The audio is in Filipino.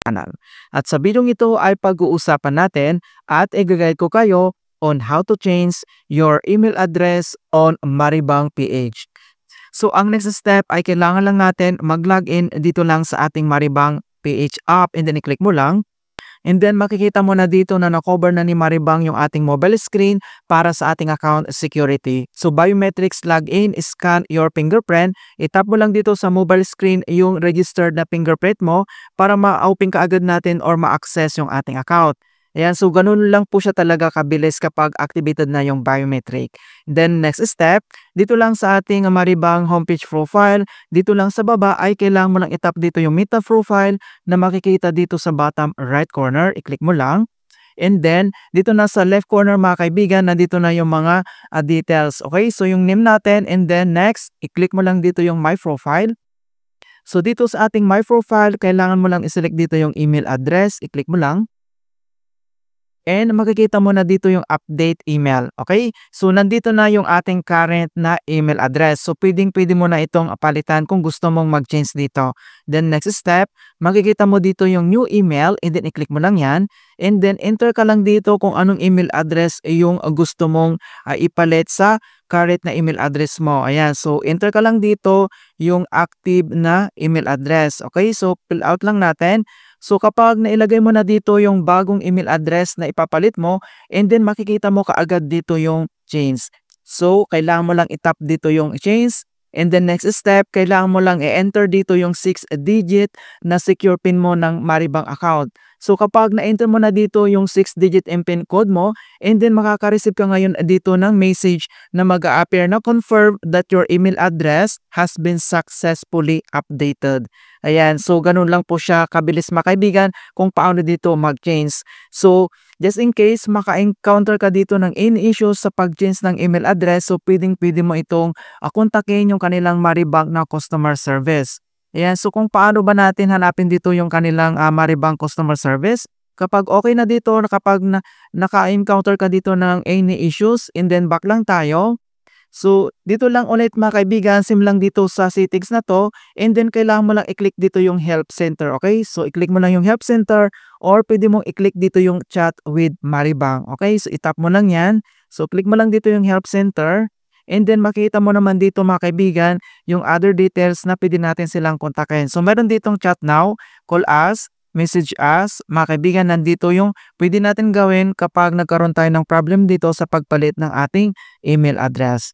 channel. At sa video ito ay pag-uusapan natin at i-guide ko kayo on how to change your email address on Maribang PH. So ang next step ay kailangan lang natin mag-login dito lang sa ating Maribang PH app and then i-click mo lang. And then makikita mo na dito na na-cover na ni Maribang yung ating mobile screen para sa ating account security. So biometrics login, scan your fingerprint. I-tap mo lang dito sa mobile screen yung registered na fingerprint mo para ma-open ka agad natin or ma-access yung ating account. Ayan, so ganun lang po siya talaga kabilis kapag activated na yung biometric. Then next step, dito lang sa ating Maribang homepage profile, dito lang sa baba ay kailangan mo lang itap dito yung Meta profile na makikita dito sa bottom right corner. I-click mo lang. And then, dito na sa left corner mga kaibigan, nandito na yung mga details. Okay, so yung name natin and then next, i-click mo lang dito yung My Profile. So dito sa ating My Profile, kailangan mo lang i-select dito yung email address. I-click mo lang. And makikita mo na dito yung update email. Okay? So, nandito na yung ating current na email address. So, pwede mo na itong palitan kung gusto mong mag-change dito. Then, next step, makikita mo dito yung new email and then i-click mo lang yan. And then, enter ka lang dito kung anong email address yung gusto mong ipalit sa current na email address mo. Ayan. So, enter ka lang dito yung active na email address. Okay? So, fill out lang natin. So kapag nailagay mo na dito yung bagong email address na ipapalit mo, and then makikita mo kaagad dito yung change. So kailangan mo lang itap dito yung change. And then next step, kailangan mo lang i-enter dito yung 6-digit na secure PIN mo ng Maribang account. So kapag na-enter mo na dito yung 6-digit MPIN code mo, and then makaka-receive ka ngayon dito ng message na mag-a-appear na confirm that your email address has been successfully updated. Ayan, so ganun lang po siya kabilis mga kaibigan kung paano dito mag-change. So just in case maka-encounter ka dito ng any issues sa pag-change ng email address, so pwede mo itong kontakin yung kanilang Maribang na customer service. Ayan, so kung paano ba natin hanapin dito yung kanilang Maribang customer service? Kapag okay na dito, kapag naka-encounter ka dito ng any issues, and then back lang tayo. So, dito lang ulit mga kaibigan, sim lang dito sa settings na to, and then kailangan mo lang i-click dito yung help center, okay? So, i-click mo lang yung help center or pwede mong i-click dito yung chat with Maribang, okay? So, itap mo lang yan. So, click mo lang dito yung help center. And then makita mo naman dito mga kaibigan yung other details na pwede natin silang kontakin. So meron ditong chat now, call us, message us. Mga kaibigan, nandito yung pwede natin gawin kapag nagkaroon tayo ng problem dito sa pagpalit ng ating email address.